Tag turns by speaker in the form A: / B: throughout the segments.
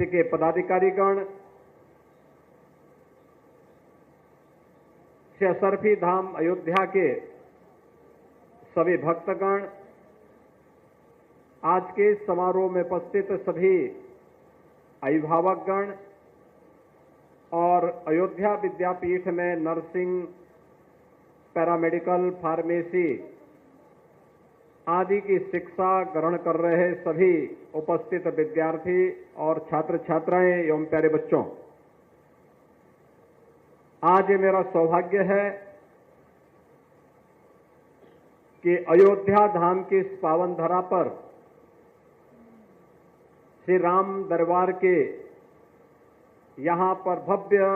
A: के पदाधिकारीगण, सरफी धाम अयोध्या के सभी भक्तगण, आज के समारोह में उपस्थित सभी अभिभावकगण और अयोध्या विद्यापीठ में नर्सिंग, पैरामेडिकल, फार्मेसी आदि की शिक्षा ग्रहण कर रहे सभी उपस्थित विद्यार्थी और छात्र छात्राएं एवं प्यारे बच्चों, आज ये मेरा सौभाग्य है कि अयोध्या धाम की इस पावन धरा पर श्री राम दरबार के यहां पर भव्य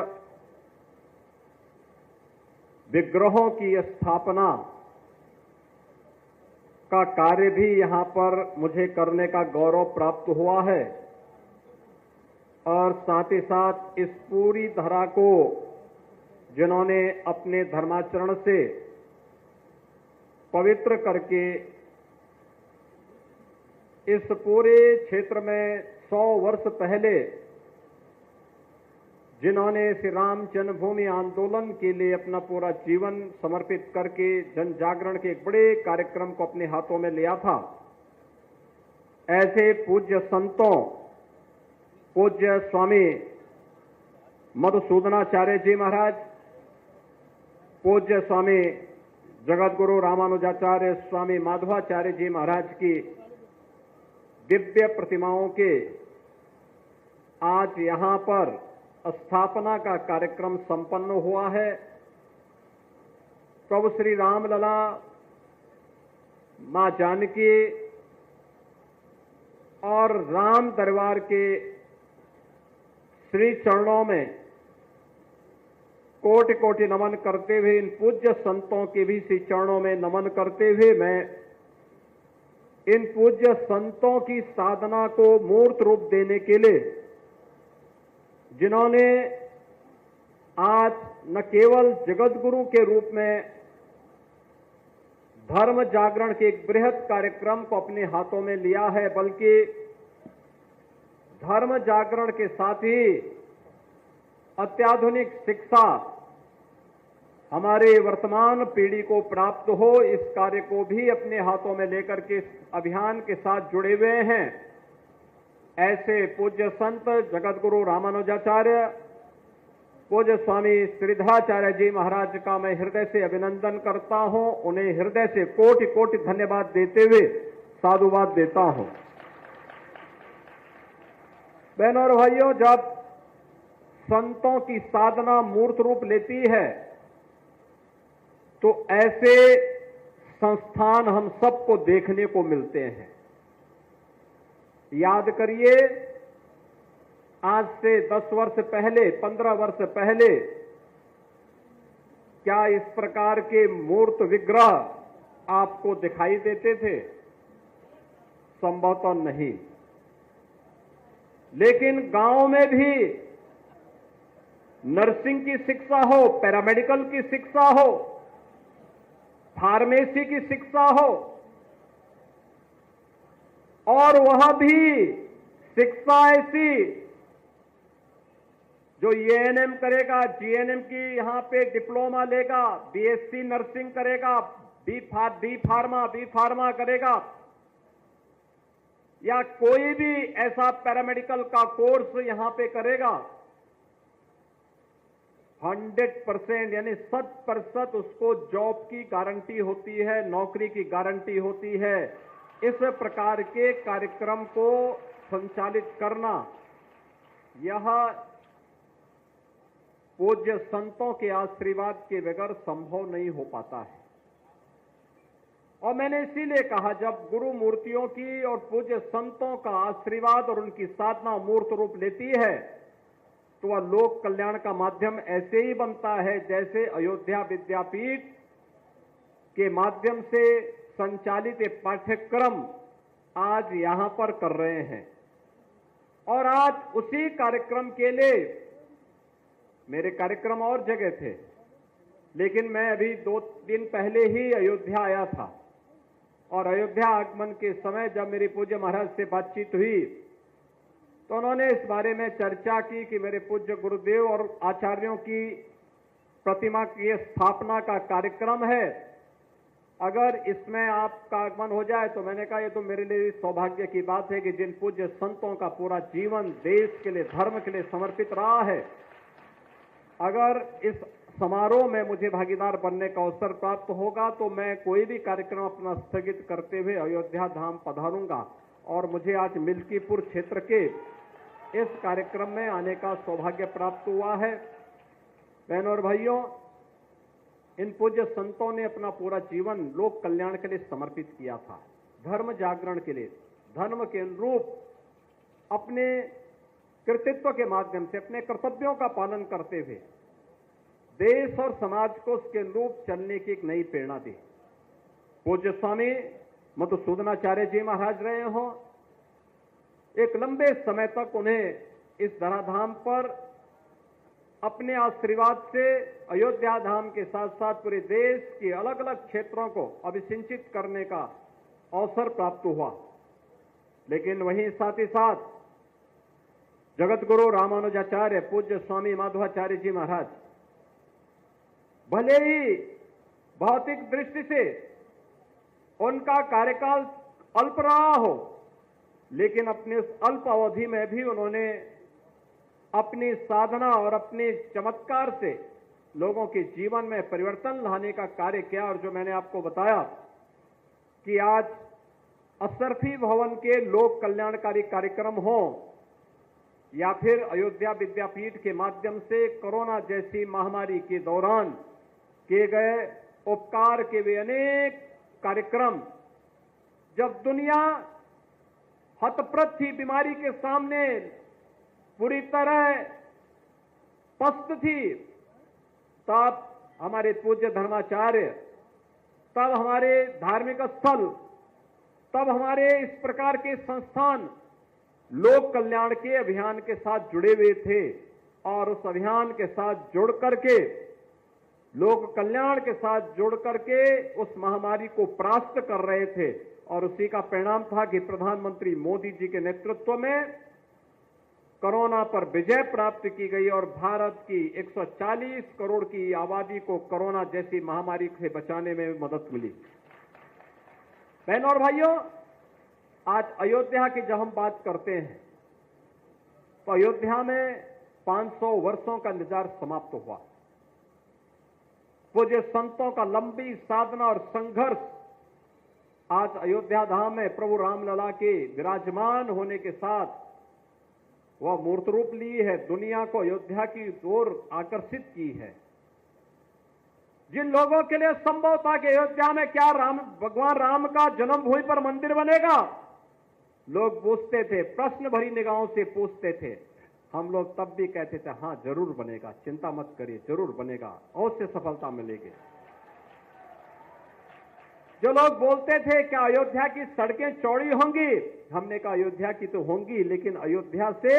A: विग्रहों की स्थापना का कार्य भी यहां पर मुझे करने का गौरव प्राप्त हुआ है और साथ ही साथ इस पूरी धरा को जिन्होंने अपने धर्माचरण से पवित्र करके इस पूरे क्षेत्र में 100 वर्ष पहले जिन्होंने श्री राम जन्मभूमि आंदोलन के लिए अपना पूरा जीवन समर्पित करके जन जागरण के एक बड़े कार्यक्रम को अपने हाथों में लिया था, ऐसे पूज्य संतों, पूज्य स्वामी मधुसूदनाचार्य जी महाराज, पूज्य स्वामी जगतगुरु रामानुजाचार्य स्वामी माधवाचार्य जी महाराज की दिव्य प्रतिमाओं के आज यहां पर स्थापना का कार्यक्रम संपन्न हुआ है। प्रभु श्री रामलला, मां जानकी और राम दरबार के श्री चरणों में कोटि कोटि नमन करते हुए, इन पूज्य संतों के भी श्री चरणों में नमन करते हुए मैं इन पूज्य संतों की साधना को मूर्त रूप देने के लिए, जिन्होंने आज न केवल जगतगुरु के रूप में धर्म जागरण के एक बृहद कार्यक्रम को अपने हाथों में लिया है, बल्कि धर्म जागरण के साथ ही अत्याधुनिक शिक्षा हमारे वर्तमान पीढ़ी को प्राप्त हो, इस कार्य को भी अपने हाथों में लेकर के इस अभियान के साथ जुड़े हुए हैं। ऐसे पूज्य संत जगतगुरु रामानुजाचार्य, पूज्य स्वामी श्रीधराचार्य जी महाराज का मैं हृदय से अभिनंदन करता हूं, उन्हें हृदय से कोटि कोटि धन्यवाद देते हुए साधुवाद देता हूं। बहनों और भाइयों, जब संतों की साधना मूर्त रूप लेती है तो ऐसे संस्थान हम सबको देखने को मिलते हैं। याद करिए, आज से 10 वर्ष पहले, 15 वर्ष पहले क्या इस प्रकार के मूर्त विग्रह आपको दिखाई देते थे? संभवतः नहीं। लेकिन गांव में भी नर्सिंग की शिक्षा हो, पैरामेडिकल की शिक्षा हो, फार्मेसी की शिक्षा हो, और वह भी शिक्षा ऐसी जो एएनएम करेगा, जीएनएम की यहां पे डिप्लोमा लेगा, बीएससी नर्सिंग करेगा, बी फार्मा करेगा, या कोई भी ऐसा पैरामेडिकल का कोर्स यहां पे करेगा, 100% यानी 100% उसको जॉब की गारंटी होती है, नौकरी की गारंटी होती है। इस प्रकार के कार्यक्रम को संचालित करना यह पूज्य संतों के आशीर्वाद के बगैर संभव नहीं हो पाता है। और मैंने इसीलिए कहा, जब गुरु मूर्तियों की और पूज्य संतों का आशीर्वाद और उनकी साधना मूर्त रूप लेती है तो वह लोक कल्याण का माध्यम ऐसे ही बनता है जैसे अयोध्या विद्यापीठ के माध्यम से संचालित एक पाठ्यक्रम आज यहां पर कर रहे हैं। और आज उसी कार्यक्रम के लिए मेरे कार्यक्रम और जगह थे, लेकिन मैं अभी 2 दिन पहले ही अयोध्या आया था और अयोध्या आगमन के समय जब मेरी पूज्य महाराज से बातचीत हुई तो उन्होंने इस बारे में चर्चा की कि मेरे पूज्य गुरुदेव और आचार्यों की प्रतिमा की स्थापना का कार्यक्रम है, अगर इसमें आपका आगमन हो जाए तो मैंने कहा ये तो मेरे लिए सौभाग्य की बात है कि जिन पूज्य संतों का पूरा जीवन देश के लिए, धर्म के लिए समर्पित रहा है, अगर इस समारोह में मुझे भागीदार बनने का अवसर प्राप्त होगा तो मैं कोई भी कार्यक्रम अपना स्थगित करते हुए अयोध्या धाम पधारूंगा। और मुझे आज मिल्कीपुर क्षेत्र के इस कार्यक्रम में आने का सौभाग्य प्राप्त हुआ है। बहनों और भाइयों, इन पूज्य संतों ने अपना पूरा जीवन लोक कल्याण के लिए समर्पित किया था, धर्म जागरण के लिए, धर्म के अनुरूप अपने कृतित्व के माध्यम से अपने कर्तव्यों का पालन करते हुए देश और समाज को उसके अनुरूप चलने की एक नई प्रेरणा दी। पूज्य स्वामी मधुसूदनाचार्य जी महाराज रहे हों, एक लंबे समय तक उन्हें इस धराधाम पर अपने आशीर्वाद से अयोध्या धाम के साथ साथ पूरे देश के अलग अलग क्षेत्रों को अभिसिंचित करने का अवसर प्राप्त हुआ। लेकिन वहीं साथ ही साथ जगत गुरु रामानुजाचार्य पूज्य स्वामी माधवाचार्य जी महाराज भले ही भौतिक दृष्टि से उनका कार्यकाल अल्प रहा हो, लेकिन अपने उस अल्प अवधि में भी उन्होंने अपनी साधना और अपने चमत्कार से लोगों के जीवन में परिवर्तन लाने का कार्य किया। और जो मैंने आपको बताया कि आज अशरफी भवन के लोक कल्याणकारी कार्यक्रम हो या फिर अयोध्या विद्यापीठ के माध्यम से कोरोना जैसी महामारी के दौरान किए गए उपकार के वे अनेक कार्यक्रम, जब दुनिया हतप्रत थी, बीमारी के सामने पूरी तरह पस्त थी, तब हमारे पूज्य धर्माचार्य, तब हमारे धार्मिक स्थल, तब हमारे इस प्रकार के संस्थान लोक कल्याण के अभियान के साथ जुड़े हुए थे और उस अभियान के साथ जुड़ करके, लोक कल्याण के साथ जुड़ करके उस महामारी को परास्त कर रहे थे। और उसी का परिणाम था कि प्रधानमंत्री मोदी जी के नेतृत्व में कोरोना पर विजय प्राप्त की गई और भारत की 140 करोड़ की आबादी को कोरोना जैसी महामारी से बचाने में मदद मिली। बहनों और भाइयों, आज अयोध्या की जब हम बात करते हैं तो अयोध्या में 500 वर्षों का इंतजार समाप्त हुआ। पूज्य संतों का लंबी साधना और संघर्ष आज अयोध्या धाम में प्रभु रामलला के विराजमान होने के साथ वह मूर्त रूप ली है, दुनिया को अयोध्या की ओर आकर्षित की है। जिन लोगों के लिए संभव था कि अयोध्या में क्या भगवान राम का जन्मभूमि पर मंदिर बनेगा, लोग पूछते थे, प्रश्न भरी निगाहों से पूछते थे। हम लोग तब भी कहते थे हां जरूर बनेगा, चिंता मत करिए, जरूर बनेगा, अवश्य सफलता मिलेगी। जो लोग बोलते थे क्या अयोध्या की सड़कें चौड़ी होंगी, हमने कहा अयोध्या की तो होंगी, लेकिन अयोध्या से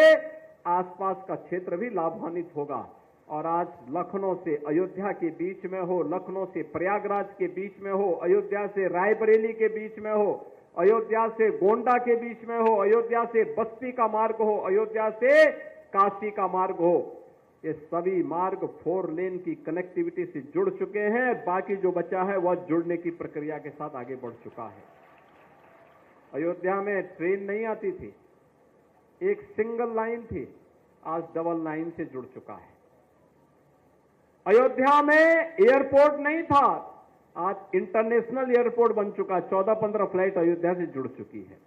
A: आसपास का क्षेत्र भी लाभान्वित होगा। और आज लखनऊ से अयोध्या के बीच में हो, लखनऊ से प्रयागराज के बीच में हो, अयोध्या से रायबरेली के बीच में हो, अयोध्या से गोंडा के बीच में हो, अयोध्या से बस्ती का मार्ग हो, अयोध्या से काशी का मार्ग हो, ये सभी मार्ग 4 लेन की कनेक्टिविटी से जुड़ चुके हैं। बाकी जो बचा है वह जुड़ने की प्रक्रिया के साथ आगे बढ़ चुका है। अयोध्या में ट्रेन नहीं आती थी, एक सिंगल लाइन थी, आज डबल लाइन से जुड़ चुका है। अयोध्या में एयरपोर्ट नहीं था, आज इंटरनेशनल एयरपोर्ट बन चुका है। 14-15 फ्लाइट अयोध्या से जुड़ चुकी है।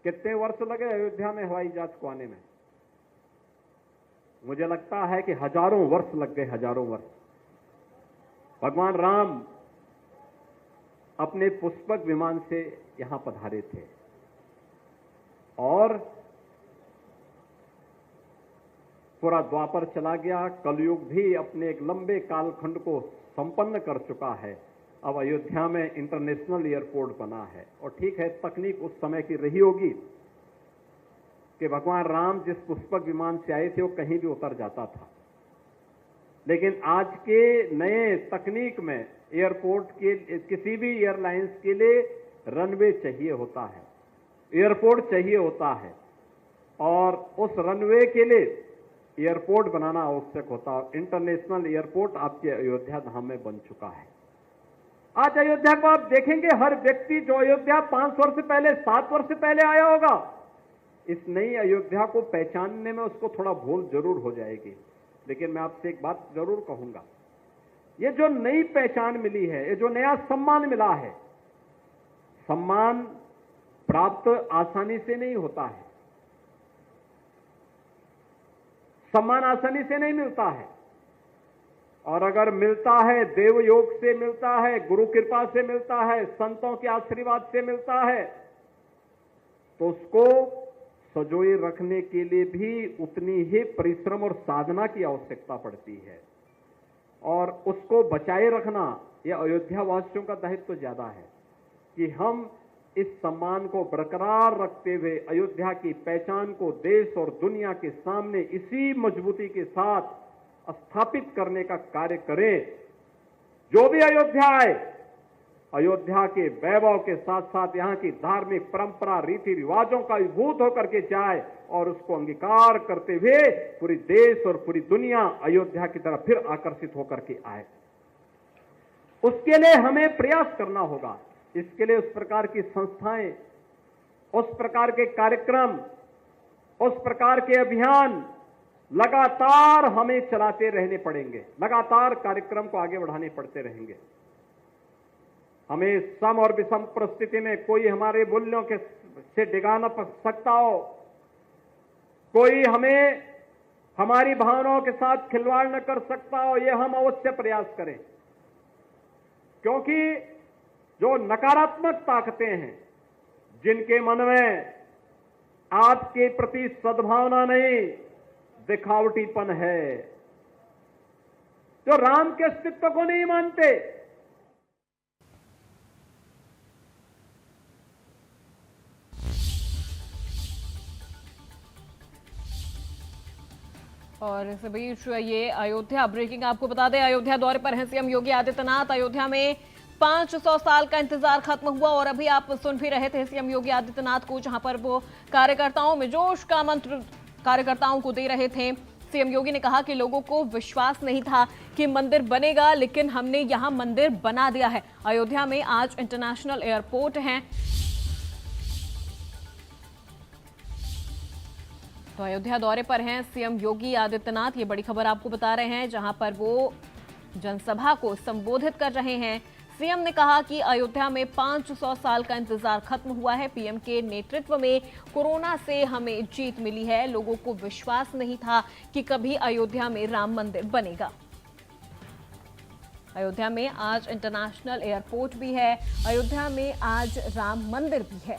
A: कितने वर्ष लगे अयोध्या में हवाई जहाज को आने में? मुझे लगता है कि हजारों वर्ष लग गए, हजारों वर्ष। भगवान राम अपने पुष्पक विमान से यहां पधारे थे और पूरा द्वापर चला गया, कलयुग भी अपने एक लंबे कालखंड को संपन्न कर चुका है। अब अयोध्या में इंटरनेशनल एयरपोर्ट बना है। और ठीक है, तकनीक उस समय की रही होगी कि भगवान राम जिस पुष्पक विमान से आए थे वो कहीं भी उतर जाता था, लेकिन आज के नए तकनीक में एयरपोर्ट के किसी भी एयरलाइंस के लिए रनवे चाहिए होता है। एयरपोर्ट चाहिए होता है और उस रनवे के लिए एयरपोर्ट बनाना आवश्यक होता है। इंटरनेशनल एयरपोर्ट आपके अयोध्या धाम में बन चुका है। आज अयोध्या को आप देखेंगे, हर व्यक्ति जो अयोध्या 5 वर्ष पहले 7 वर्ष पहले आया होगा, इस नई अयोध्या को पहचानने में उसको थोड़ा भूल जरूर हो जाएगी। लेकिन मैं आपसे एक बात जरूर कहूंगा, ये जो नई पहचान मिली है, ये जो नया सम्मान मिला है, सम्मान प्राप्त आसानी से नहीं होता है, सम्मान आसानी से नहीं मिलता है, और अगर मिलता है देव योग से मिलता है, गुरु कृपा से मिलता है, संतों के आशीर्वाद से मिलता है, तो उसको सजोए रखने के लिए भी उतनी ही परिश्रम और साधना की आवश्यकता पड़ती है, और उसको बचाए रखना यह अयोध्या वासियों का दायित्व ज्यादा है कि हम इस सम्मान को बरकरार रखते हुए अयोध्या की पहचान को देश और दुनिया के सामने इसी मजबूती के साथ स्थापित करने का कार्य करें। जो भी अयोध्या आए, अयोध्या के वैभव के साथ साथ यहां की धार्मिक परंपरा रीति रिवाजों का विभूत होकर के जाए और उसको अंगीकार करते हुए पूरी देश और पूरी दुनिया अयोध्या की तरफ फिर आकर्षित होकर के आए। उसके लिए हमें प्रयास करना होगा। इसके लिए उस प्रकार की संस्थाएं, उस प्रकार के कार्यक्रम, उस प्रकार के अभियान लगातार हमें चलाते रहने पड़ेंगे, लगातार कार्यक्रम को आगे बढ़ाने पड़ते रहेंगे। हमें सम और विषम परिस्थिति में कोई हमारे मूल्यों के से डिगा न सकता हो, कोई हमें हमारी भावनाओं के साथ खिलवाड़ न कर सकता हो, यह हम अवश्य प्रयास करें। क्योंकि जो नकारात्मक ताकतें हैं, जिनके मन में आपके प्रति सद्भावना नहीं, दिखावटीपन है, जो राम के अस्तित्व को नहीं मानते,
B: और इस बीच ये अयोध्या ब्रेकिंग आपको बता दें, अयोध्या दौरे पर हैं सीएम योगी आदित्यनाथ। अयोध्या में 500 साल का इंतजार खत्म हुआ और अभी आप सुन भी रहे थे सीएम योगी आदित्यनाथ को, जहां पर वो कार्यकर्ताओं में जोश का मंत्र कार्यकर्ताओं को दे रहे थे। सीएम योगी ने कहा कि लोगों को विश्वास नहीं था कि मंदिर बनेगा, लेकिन हमने यहां मंदिर बना दिया है। अयोध्या में आज इंटरनेशनल एयरपोर्ट है, तो अयोध्या दौरे पर हैं सीएम योगी आदित्यनाथ। ये बड़ी खबर आपको बता रहे हैं, जहां पर वो जनसभा को संबोधित कर रहे हैं। सीएम ने कहा कि अयोध्या में 500 साल का इंतजार खत्म हुआ है। पीएम के नेतृत्व में कोरोना से हमें जीत मिली है। लोगों को विश्वास नहीं था कि कभी अयोध्या में राम मंदिर बनेगा। अयोध्या में आज इंटरनेशनल एयरपोर्ट भी है, अयोध्या में आज राम मंदिर भी है।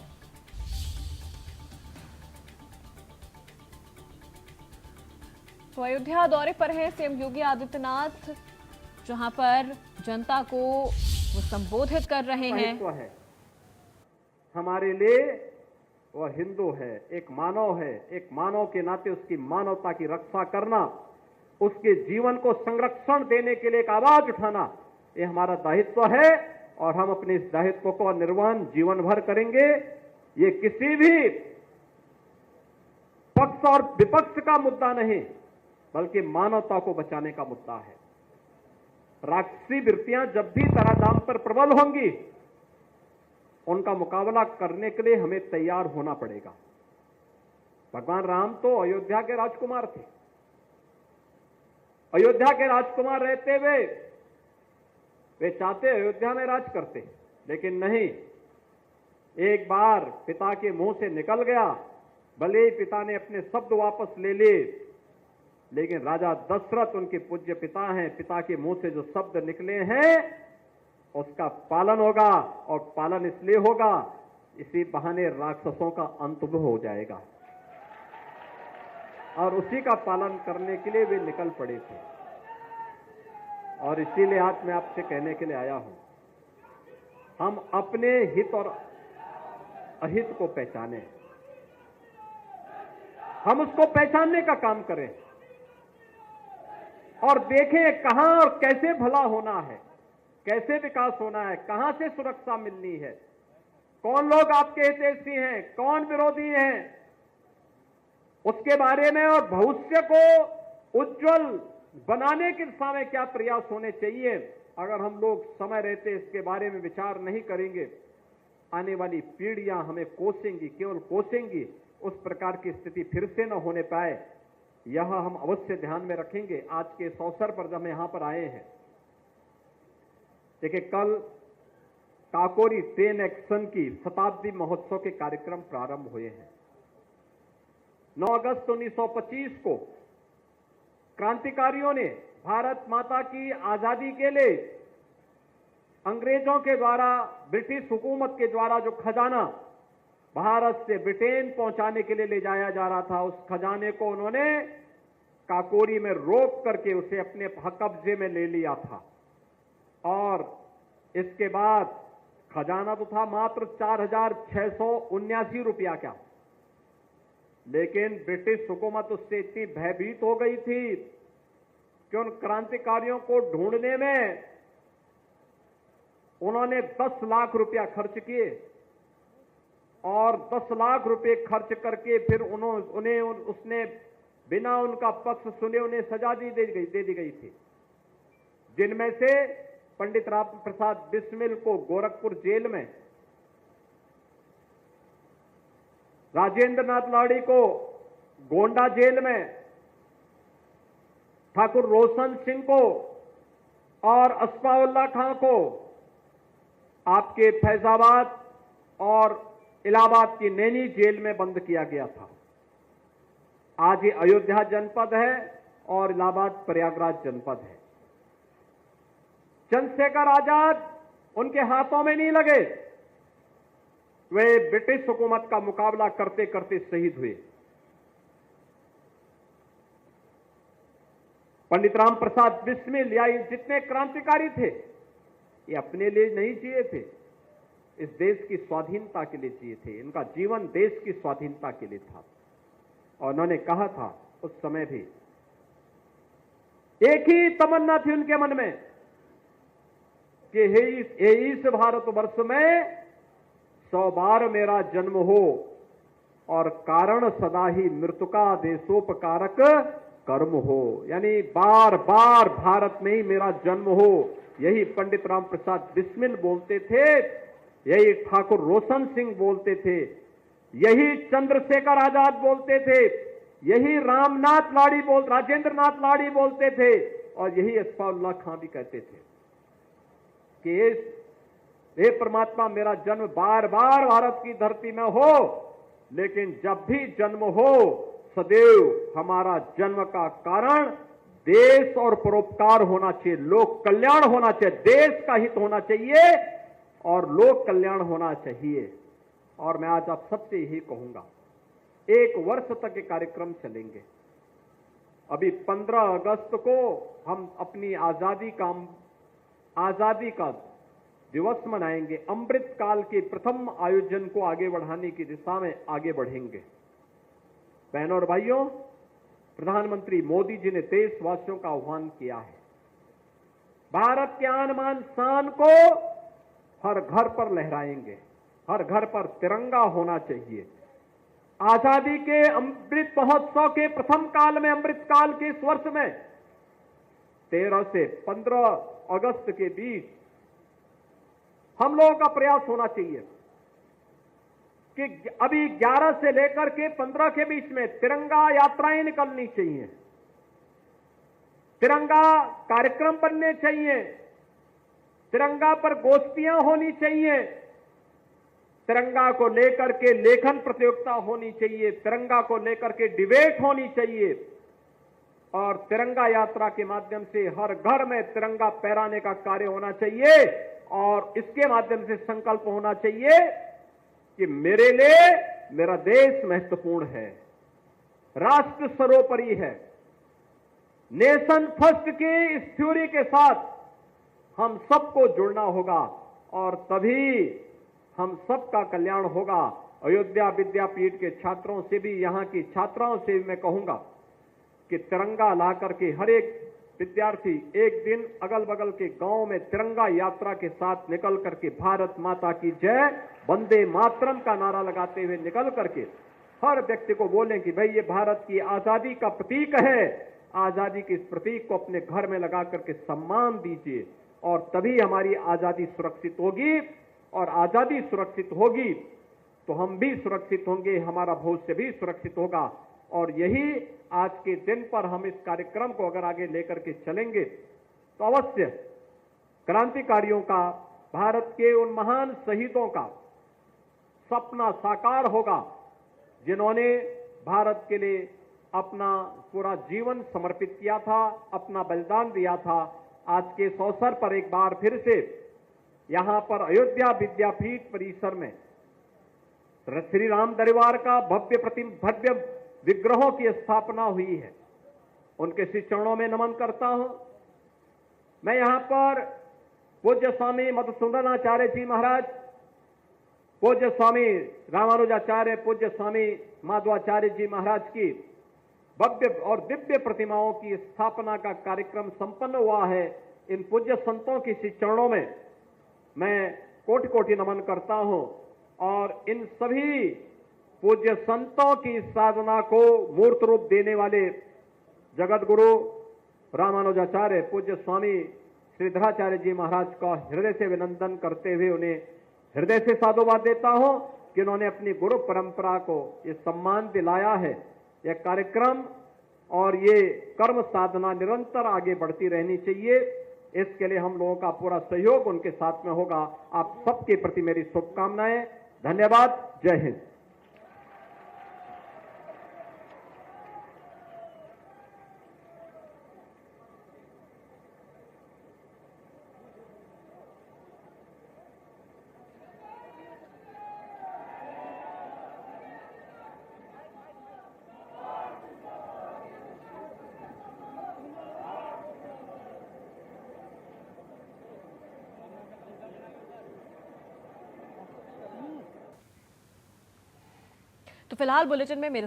B: तो अयोध्या दौरे पर है सीएम योगी आदित्यनाथ, जहां पर जनता को वो संबोधित कर रहे हैं।
A: है हमारे लिए वह हिंदू है, एक मानव है, एक मानव के नाते उसकी मानवता की रक्षा करना, उसके जीवन को संरक्षण देने के लिए एक आवाज उठाना, ये हमारा दायित्व है और हम अपने इस दायित्व को निर्वहन जीवन भर करेंगे। ये किसी भी पक्ष और विपक्ष का मुद्दा नहीं, बल्कि मानवता को बचाने का मुद्दा है। राक्षसी वृत्तियां जब भी धराधाम पर प्रबल होंगी, उनका मुकाबला करने के लिए हमें तैयार होना पड़ेगा। भगवान राम तो अयोध्या के राजकुमार थे। अयोध्या के राजकुमार रहते हुए वे चाहते अयोध्या में राज करते, लेकिन नहीं, एक बार पिता के मुंह से निकल गया, भले ही पिता ने अपने शब्द वापस ले लिए, लेकिन राजा दशरथ उनके पूज्य पिता हैं, पिता के मुंह से जो शब्द निकले हैं उसका पालन होगा, और पालन इसलिए होगा, इसी बहाने राक्षसों का अंत भी हो जाएगा, और उसी का पालन करने के लिए वे निकल पड़े थे। और इसीलिए आज मैं आपसे कहने के लिए आया हूं, हम अपने हित और अहित को पहचानें, हम उसको पहचानने का काम करें और देखें कहां और कैसे भला होना है, कैसे विकास होना है, कहां से सुरक्षा मिलनी है, कौन लोग आपके हितैषी हैं, कौन विरोधी हैं, उसके बारे में और भविष्य को उज्जवल बनाने की दिशा में क्या प्रयास होने चाहिए, अगर हम लोग समय रहते इसके बारे में विचार नहीं करेंगे, आने वाली पीढ़ियां हमें कोसेंगी, केवल कोसेंगी। उस प्रकार की स्थिति फिर से न होने पाए, यह हम अवश्य ध्यान में रखेंगे। आज के इस अवसर पर जब हम यहां पर आए हैं, देखिए कल काकोरी ट्रेन एक्शन की शताब्दी महोत्सव के कार्यक्रम प्रारंभ हुए हैं। 9 अगस्त 1925 को क्रांतिकारियों ने भारत माता की आजादी के लिए अंग्रेजों के द्वारा, ब्रिटिश हुकूमत के द्वारा जो खजाना भारत से ब्रिटेन पहुंचाने के लिए ले जाया जा रहा था, उस खजाने को उन्होंने काकोरी में रोक करके उसे अपने कब्जे में ले लिया था। और इसके बाद खजाना तो था मात्र 4,679 रुपया का, लेकिन ब्रिटिश हुकूमत उससे इतनी भयभीत हो गई थी कि उन क्रांतिकारियों को ढूंढने में उन्होंने 10 लाख रुपया खर्च किए, और 10 लाख रुपए खर्च करके फिर उसने बिना उनका पक्ष सुने उन्हें सजा दे दी गई थी, जिनमें से पंडित राम प्रसाद बिस्मिल को गोरखपुर जेल में, राजेंद्र नाथ लाड़ी को गोंडा जेल में, ठाकुर रोशन सिंह को और अस्फाउल्लाह खां को आपके फैजाबाद और इलाहाबाद की नैनी जेल में बंद किया गया था। आज ये अयोध्या जनपद है और इलाहाबाद प्रयागराज जनपद है। चंद्रशेखर आजाद उनके हाथों में नहीं लगे, वे ब्रिटिश हुकूमत का मुकाबला करते करते शहीद हुए। पंडित राम प्रसाद बिस्मिल या जितने क्रांतिकारी थे, ये अपने लिए नहीं जिए थे, इस देश की स्वाधीनता के लिए जिए थे। इनका जीवन देश की स्वाधीनता के लिए था। और उन्होंने कहा था उस समय भी, एक ही तमन्ना थी उनके मन में कि हे इस भारतवर्ष में 100 बार मेरा जन्म हो और कारण सदा ही मृत्यु का देशोपकारक कर्म हो, यानी बार बार भारत में ही मेरा जन्म हो। यही पंडित राम प्रसाद बिस्मिल बोलते थे, यही ठाकुर रोशन सिंह बोलते थे, यही चंद्रशेखर आजाद बोलते थे, यही राजेंद्र नाथ लाड़ी बोलते थे, और यही अस्फाउल्लाह खां भी कहते थे कि हे परमात्मा मेरा जन्म बार बार भारत की धरती में हो, लेकिन जब भी जन्म हो सदैव हमारा जन्म का कारण देश और परोपकार होना चाहिए, लोक कल्याण होना चाहिए, देश का हित होना चाहिए और लोक कल्याण होना चाहिए। और मैं आज आप सबसे यही कहूंगा, 1 वर्ष तक ये कार्यक्रम चलेंगे। अभी 15 अगस्त को हम अपनी आजादी का दिवस मनाएंगे। अमृत काल के प्रथम आयोजन को आगे बढ़ाने की दिशा में आगे बढ़ेंगे। बहनों और भाइयों, प्रधानमंत्री मोदी जी ने देशवासियों का आह्वान किया है, भारत के आन बान शान को हर घर पर लहराएंगे, हर घर पर तिरंगा होना चाहिए। आजादी के अमृत महोत्सव के प्रथम काल में, अमृत काल के इस वर्ष में 13 से 15 अगस्त के बीच हम लोगों का प्रयास होना चाहिए कि अभी 11 से लेकर के 15 के बीच में तिरंगा यात्राएं निकलनी चाहिए, तिरंगा कार्यक्रम बनने चाहिए, तिरंगा पर गोष्ठियां होनी चाहिए, तिरंगा को लेकर के लेखन प्रतियोगिता होनी चाहिए, तिरंगा को लेकर के डिबेट होनी चाहिए, और तिरंगा यात्रा के माध्यम से हर घर में तिरंगा फहराने का कार्य होना चाहिए। और इसके माध्यम से संकल्प होना चाहिए कि मेरे लिए मेरा देश महत्वपूर्ण है, राष्ट्र सर्वोपरि है। नेशन फर्स्ट की इस थ्योरी के साथ हम सबको जुड़ना होगा और तभी हम सबका कल्याण होगा। अयोध्या विद्यापीठ के छात्रों से भी, यहां की छात्राओं से भी मैं कहूंगा कि तिरंगा ला करके हर एक विद्यार्थी एक दिन अगल बगल के गांव में तिरंगा यात्रा के साथ निकल करके भारत माता की जय, वंदे मातरम का नारा लगाते हुए निकल करके हर व्यक्ति को बोलें कि भाई ये भारत की आजादी का प्रतीक है, आजादी के इस प्रतीक को अपने घर में लगा करके सम्मान दीजिए और तभी हमारी आजादी सुरक्षित होगी। और आजादी सुरक्षित होगी तो हम भी सुरक्षित होंगे, हमारा भविष्य भी सुरक्षित होगा। और यही आज के दिन पर हम इस कार्यक्रम को अगर आगे लेकर के चलेंगे तो अवश्य क्रांतिकारियों का, भारत के उन महान शहीदों का सपना साकार होगा जिन्होंने भारत के लिए अपना पूरा जीवन समर्पित किया था, अपना बलिदान दिया था। आज के इस अवसर पर एक बार फिर से यहां पर अयोध्या विद्यापीठ परिसर में श्री राम दरबार का भव्य विग्रहों की स्थापना हुई है। उनके श्री चरणों में नमन करता हूं। मैं यहां पर पूज्य स्वामी मधुसूदनाचार्य जी महाराज, पूज्य स्वामी रामानुजाचार्य, पूज्य स्वामी माधवाचार्य जी महाराज की भव्य और दिव्य प्रतिमाओं की स्थापना का कार्यक्रम संपन्न हुआ है। इन पूज्य संतों की श्री चरणों में मैं कोटि कोटि नमन करता हूं और इन सभी पूज्य संतों की साधना को मूर्त रूप देने वाले जगत गुरु रामानुजाचार्य पूज्य स्वामी श्रीधराचार्य जी महाराज का हृदय से अभिनंदन करते हुए उन्हें हृदय से साधुवाद देता हूं कि उन्होंने अपनी गुरु परंपरा को ये सम्मान दिलाया है। यह कार्यक्रम और ये कर्म साधना निरंतर आगे बढ़ती रहनी चाहिए। इसके लिए हम लोगों का पूरा सहयोग उनके साथ में होगा। आप सबके प्रति मेरी शुभकामनाएं। धन्यवाद। जय हिंद।
B: तो फिलहाल बुलेटिन में मेरे साथ